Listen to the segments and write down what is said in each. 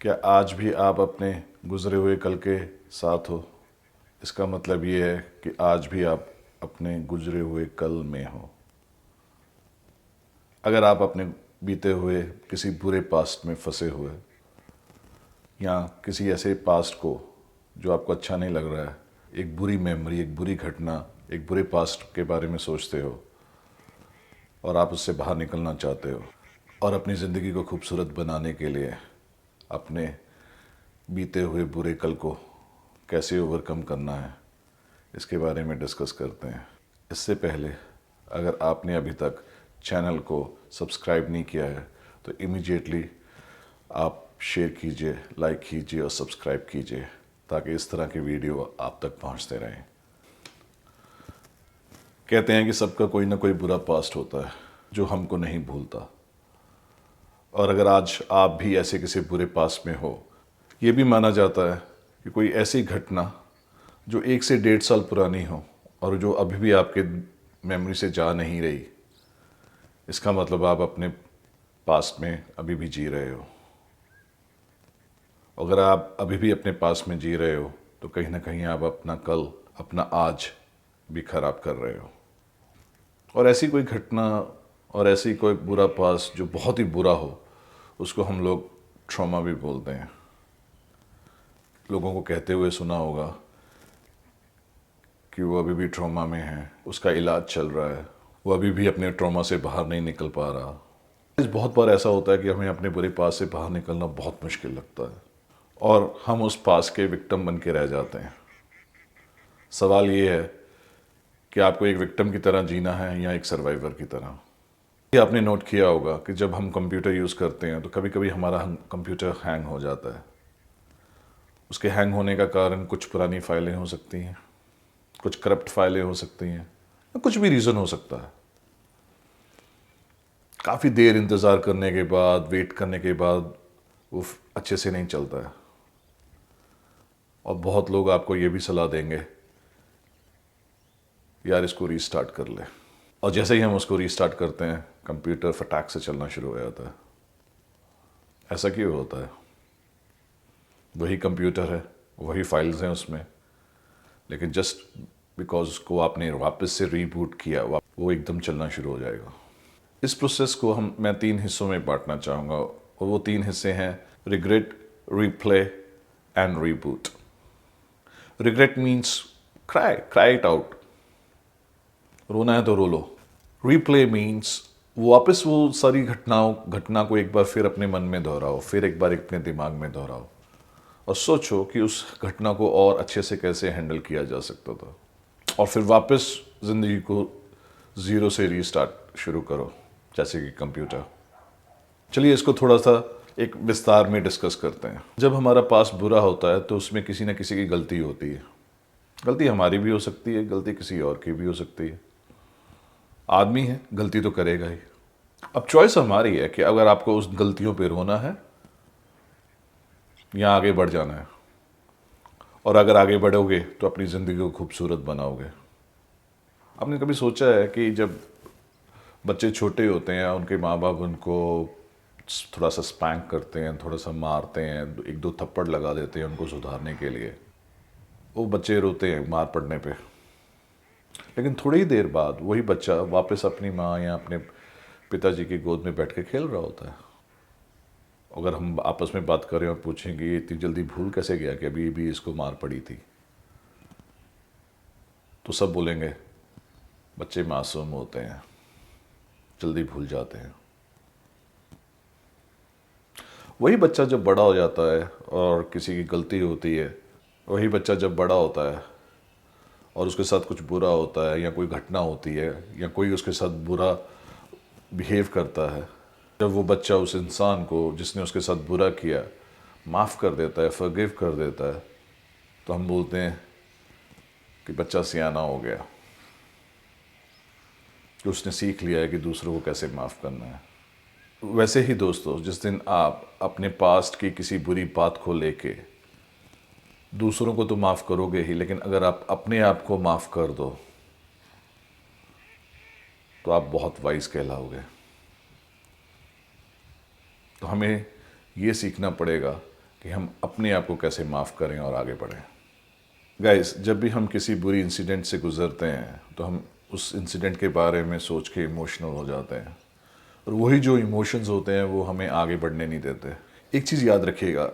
क्या आज भी आप अपने गुजरे हुए कल के साथ हो? इसका मतलब ये है कि आज भी आप अपने गुजरे हुए कल में हो। अगर आप अपने बीते हुए किसी बुरे पास्ट में फंसे हुए या किसी ऐसे पास्ट को जो आपको अच्छा नहीं लग रहा है, एक बुरी मेमोरी, एक बुरी घटना, एक बुरे पास्ट के बारे में सोचते हो और आप उससे बाहर निकलना चाहते हो और अपनी ज़िंदगी को खूबसूरत बनाने के लिए अपने बीते हुए बुरे कल को कैसे ओवरकम करना है, इसके बारे में डिस्कस करते हैं। इससे पहले अगर आपने अभी तक चैनल को सब्सक्राइब नहीं किया है तो इमीडिएटली आप शेयर कीजिए, लाइक कीजिए और सब्सक्राइब कीजिए ताकि इस तरह के वीडियो आप तक पहुंचते रहें। कहते हैं कि सबका कोई ना कोई बुरा पास्ट होता है जो हमको नहीं भूलता, और अगर आज आप भी ऐसे किसी बुरे पास्ट में हो, ये भी माना जाता है कि कोई ऐसी घटना जो 1 से 1.5 साल पुरानी हो और जो अभी भी आपके मेमोरी से जा नहीं रही, इसका मतलब आप अपने पास्ट में अभी भी जी रहे हो। अगर आप अभी भी अपने पास्ट में जी रहे हो तो कहीं ना कहीं आप अपना कल, अपना आज भी खराब कर रहे हो। और ऐसी कोई घटना और ऐसी कोई बुरा पास्ट जो बहुत ही बुरा हो, उसको हम लोग ट्रॉमा भी बोलते हैं। लोगों को कहते हुए सुना होगा कि वो अभी भी ट्रॉमा में है, उसका इलाज चल रहा है, वो अभी भी अपने ट्रॉमा से बाहर नहीं निकल पा रहा। बहुत बार ऐसा होता है कि हमें अपने बुरे पास से बाहर निकलना बहुत मुश्किल लगता है और हम उस पास के विक्टिम बन के रह जाते हैं। सवाल ये है कि आपको एक विक्टिम की तरह जीना है या एक सर्वाइवर की तरह। ये आपने नोट किया होगा कि जब हम कंप्यूटर यूज़ करते हैं तो कभी कभी हमारा कंप्यूटर हैंग हो जाता है। उसके हैंग होने का कारण कुछ पुरानी फाइलें हो सकती हैं, कुछ करप्ट फाइलें हो सकती हैं, कुछ भी रीज़न हो सकता है। काफ़ी देर इंतज़ार करने के बाद, वेट करने के बाद वो अच्छे से नहीं चलता है। और बहुत लोग आपको ये भी सलाह देंगे, यार इसको रीस्टार्ट कर ले। और जैसे ही हम उसको रीस्टार्ट करते हैं, कंप्यूटर फटाक से चलना शुरू हो जाता है। ऐसा क्यों होता है? वही कंप्यूटर है, वही फाइल्स हैं उसमें, लेकिन जस्ट बिकॉज उसको आपने वापस से रीबूट किया, वो एकदम चलना शुरू हो जाएगा। इस प्रोसेस को मैं 3 हिस्सों में बांटना चाहूँगा, और वो 3 हिस्से हैं: regret, replay and reboot. Regret means cry it out, रोना है तो रो लो। रीप्ले मीन्स वापस वो सारी घटना को एक बार फिर अपने मन में दोहराओ, फिर एक बार अपने दिमाग में दोहराओ और सोचो कि उस घटना को और अच्छे से कैसे हैंडल किया जा सकता था, और फिर वापस ज़िंदगी को ज़ीरो से रीस्टार्ट शुरू करो, जैसे कि कंप्यूटर। चलिए इसको थोड़ा सा एक विस्तार में डिस्कस करते हैं। जब हमारा पास्ट बुरा होता है तो उसमें किसी न किसी की गलती होती है। गलती हमारी भी हो सकती है, गलती किसी और की भी हो सकती है। आदमी है, गलती तो करेगा ही। अब चॉइस हमारी है कि अगर आपको उस गलतियों पे रोना है या आगे बढ़ जाना है। और अगर आगे बढ़ोगे तो अपनी ज़िंदगी को खूबसूरत बनाओगे। आपने कभी सोचा है कि जब बच्चे छोटे होते हैं, उनके माँ बाप उनको थोड़ा सा स्पैंक करते हैं, थोड़ा सा मारते हैं, 1-2 थप्पड़ लगा देते हैं उनको सुधारने के लिए, वो बच्चे रोते हैं मार पड़ने पे, लेकिन थोड़ी ही देर बाद वही बच्चा वापस अपनी माँ या अपने पिताजी की गोद में बैठ के खेल रहा होता है। अगर हम आपस में बात करें और पूछें कि ये इतनी जल्दी भूल कैसे गया कि अभी भी इसको मार पड़ी थी, तो सब बोलेंगे बच्चे मासूम होते हैं, जल्दी भूल जाते हैं। वही बच्चा जब बड़ा हो जाता है और किसी की गलती होती है, वही बच्चा जब बड़ा होता है और उसके साथ कुछ बुरा होता है या कोई घटना होती है या कोई उसके साथ बुरा बिहेव करता है, जब वो बच्चा उस इंसान को जिसने उसके साथ बुरा किया माफ़ कर देता है, फॉरगिव कर देता है, तो हम बोलते हैं कि बच्चा सियाना हो गया, कि उसने सीख लिया है कि दूसरों को कैसे माफ़ करना है। वैसे ही दोस्तों, जिस दिन आप अपने पास्ट की किसी बुरी बात को लेके दूसरों को तो माफ़ करोगे ही, लेकिन अगर आप अपने आप को माफ़ कर दो तो आप बहुत वाइज कहलाओगे। तो हमें ये सीखना पड़ेगा कि हम अपने आप को कैसे माफ़ करें और आगे बढ़ें। गाइस, जब भी हम किसी बुरी इंसिडेंट से गुजरते हैं तो हम उस इंसिडेंट के बारे में सोच के इमोशनल हो जाते हैं, और वही जो इमोशंस होते हैं वो हमें आगे बढ़ने नहीं देते। एक चीज़ याद रखिएगा,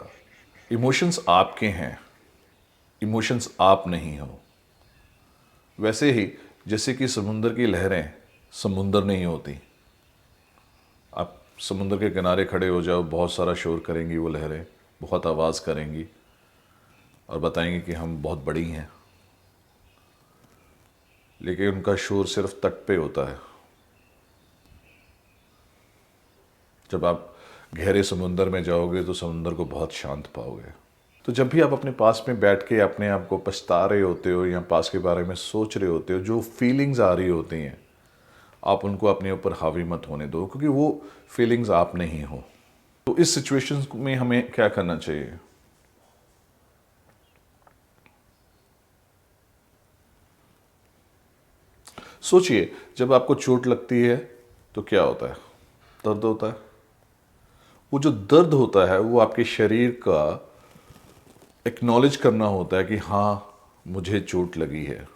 इमोशंस आपके हैं, इमोशंस आप नहीं हो। वैसे ही जैसे कि समुंदर की लहरें समुंदर नहीं होती, आप समुंदर के किनारे खड़े हो जाओ, बहुत सारा शोर करेंगी वो लहरें, बहुत आवाज़ करेंगी और बताएंगी कि हम बहुत बड़ी हैं, लेकिन उनका शोर सिर्फ तट पे होता है। जब आप गहरे समुंदर में जाओगे तो समुंदर को बहुत शांत पाओगे। तो जब भी आप अपने पास में बैठ के अपने आप को पछता रहे होते हो या पास के बारे में सोच रहे होते हो, जो फीलिंग्स आ रही होती हैं, आप उनको अपने ऊपर हावी मत होने दो, क्योंकि वो फीलिंग्स आप नहीं हो। तो इस सिचुएशन में हमें क्या करना चाहिए? सोचिए, जब आपको चोट लगती है तो क्या होता है? दर्द होता है। वो जो दर्द होता है वो आपके शरीर का एक्नॉलेज करना होता है कि हाँ, मुझे चोट लगी है।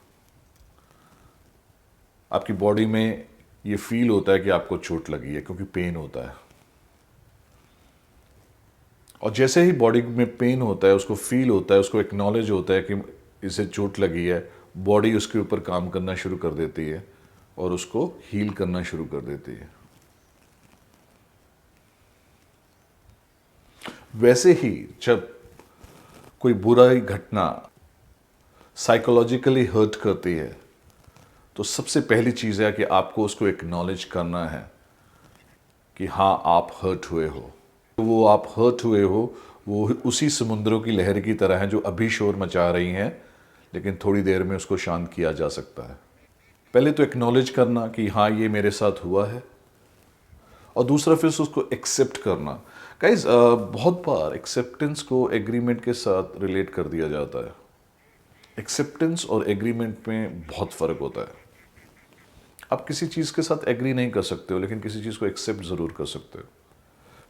आपकी बॉडी में ये फील होता है कि आपको चोट लगी है, क्योंकि पेन होता है। और जैसे ही बॉडी में पेन होता है, उसको फील होता है, उसको एक्नॉलेज होता है कि इसे चोट लगी है, बॉडी उसके ऊपर काम करना शुरू कर देती है और उसको हील करना शुरू कर देती है। वैसे ही जब कोई बुरी घटना साइकोलॉजिकली हर्ट करती है, तो सबसे पहली चीज़ है कि आपको उसको एक्नॉलेज करना है कि हाँ, आप हर्ट हुए हो। वो आप हर्ट हुए हो, वो उसी समुद्रों की लहर की तरह है जो अभी शोर मचा रही हैं, लेकिन थोड़ी देर में उसको शांत किया जा सकता है। पहले तो एक्नॉलेज करना कि हाँ, ये मेरे साथ हुआ है, और दूसरा फिर उसको एक्सेप्ट करना। गाइस, बहुत बार एक्सेप्टेंस को एग्रीमेंट के साथ रिलेट कर दिया जाता है। एक्सेप्टेंस और एग्रीमेंट में बहुत फ़र्क होता है। आप किसी चीज़ के साथ एग्री नहीं कर सकते हो, लेकिन किसी चीज़ को एक्सेप्ट ज़रूर कर सकते हो।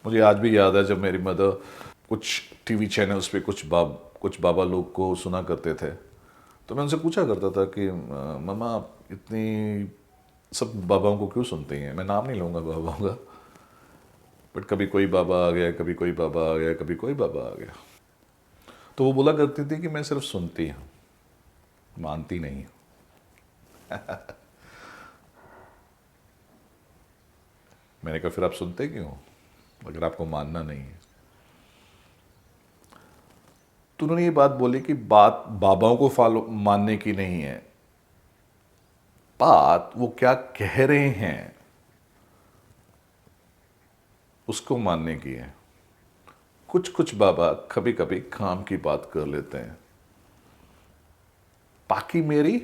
मुझे आज भी याद है, जब मेरी मदर कुछ टीवी चैनल्स पे कुछ बाबा लोग को सुना करते थे, तो मैं उनसे पूछा करता था कि मम्मा, आप इतनी सब बाबाओं को क्यों सुनती हैं? मैं नाम नहीं लूँगा बाबाओं का, बट कभी कोई बाबा आ गया, कभी कोई बाबा आ गया, कभी कोई बाबा आ गया। तो वो बोला करती थी कि मैं सिर्फ सुनती हूँ, मानती नहीं हूँ। मैंने कहा, फिर आप सुनते क्यों हो अगर आपको मानना नहीं है? तो उन्होंने ये बात बोली कि बात बाबाओं को फॉलो मानने की नहीं है, बात वो क्या कह रहे हैं उसको मानने की है। कुछ कुछ बाबा कभी कभी काम की बात कर लेते हैं, बाकी मेरी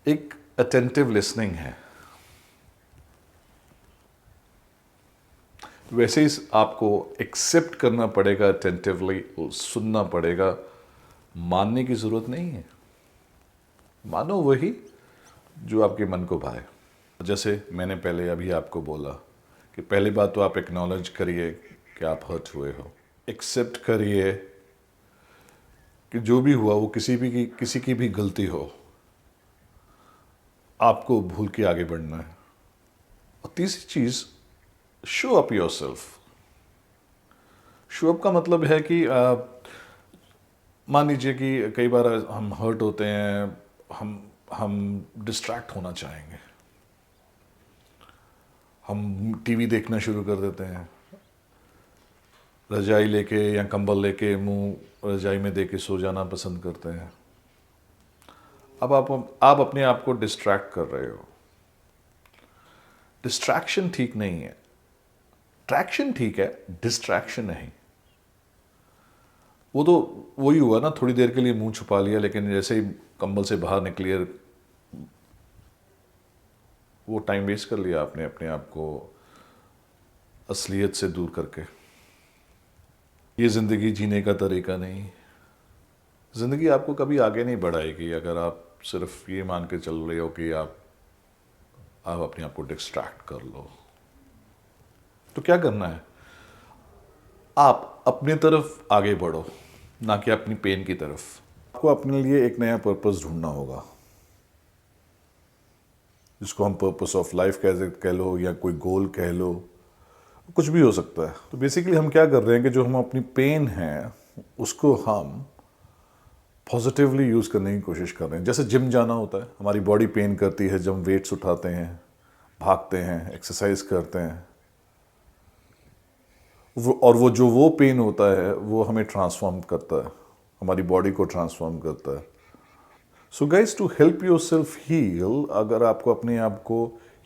एक अटेंटिव लिसनिंग है। वैसे ही आपको एक्सेप्ट करना पड़ेगा, अटेंटिवली सुनना पड़ेगा, मानने की जरूरत नहीं है। मानो वही जो आपके मन को भाए। जैसे मैंने पहले अभी आपको बोला कि पहली बात तो आप एक्नॉलेज करिए कि आप हर्ट हुए हो। एक्सेप्ट करिए कि जो भी हुआ वो किसी की भी गलती हो, आपको भूल के आगे बढ़ना है। और तीसरी चीज़, show up yourself. Show up का मतलब है कि मान लीजिए कि कई बार हम हर्ट होते हैं, हम डिस्ट्रैक्ट होना चाहेंगे, हम टीवी देखना शुरू कर देते हैं, रजाई लेके या कंबल लेके मुंह रजाई में दे के सो जाना पसंद करते हैं। अब आप अपने आप को डिस्ट्रैक्ट कर रहे हो। डिस्ट्रैक्शन ठीक नहीं है, ट्रैक्शन ठीक है, डिस्ट्रैक्शन नहीं। वो तो वही हुआ ना, थोड़ी देर के लिए मुंह छुपा लिया, लेकिन जैसे ही कंबल से बाहर निकलिए, वो टाइम वेस्ट कर लिया आपने अपने आप को असलियत से दूर करके। ये ज़िंदगी जीने का तरीका नहीं। ज़िंदगी आपको कभी आगे नहीं बढ़ाएगी अगर आप सिर्फ ये मान के चल रहे हो कि आप अपने आप को डिस्ट्रैक्ट कर लो। तो क्या करना है? आप अपनी तरफ आगे बढ़ो, ना कि अपनी पेन की तरफ। आपको अपने लिए एक नया पर्पस ढूंढना होगा, जिसको हम पर्पस ऑफ लाइफ कह लो या कोई गोल कह लो, कुछ भी हो सकता है। तो बेसिकली हम क्या कर रहे हैं कि जो हम अपनी पेन है उसको हम पॉजिटिवली यूज़ करने की कोशिश कर रहे हैं। जैसे जिम जाना होता है, हमारी बॉडी पेन करती है जब हम वेट्स उठाते हैं, भागते हैं, एक्सरसाइज करते हैं, और वो पेन होता है वो हमें ट्रांसफॉर्म करता है, हमारी बॉडी को ट्रांसफॉर्म करता है। So guys, to help yourself heal, अगर आपको अपने आप को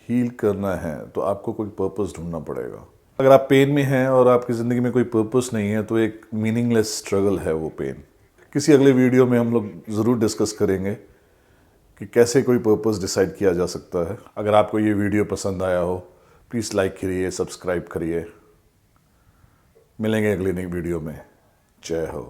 हील करना है तो आपको कोई पर्पस ढूंढना पड़ेगा। अगर आप पेन में हैं और आपकी ज़िंदगी में कोई पर्पस नहीं है तो एक मीनिंगलेस स्ट्रगल है वो पेन। किसी अगले वीडियो में हम लोग ज़रूर डिस्कस करेंगे कि कैसे कोई पर्पस डिसाइड किया जा सकता है। अगर आपको ये वीडियो पसंद आया हो, प्लीज़ लाइक करिए, सब्सक्राइब करिए। मिलेंगे अगली नई वीडियो में। जय हो।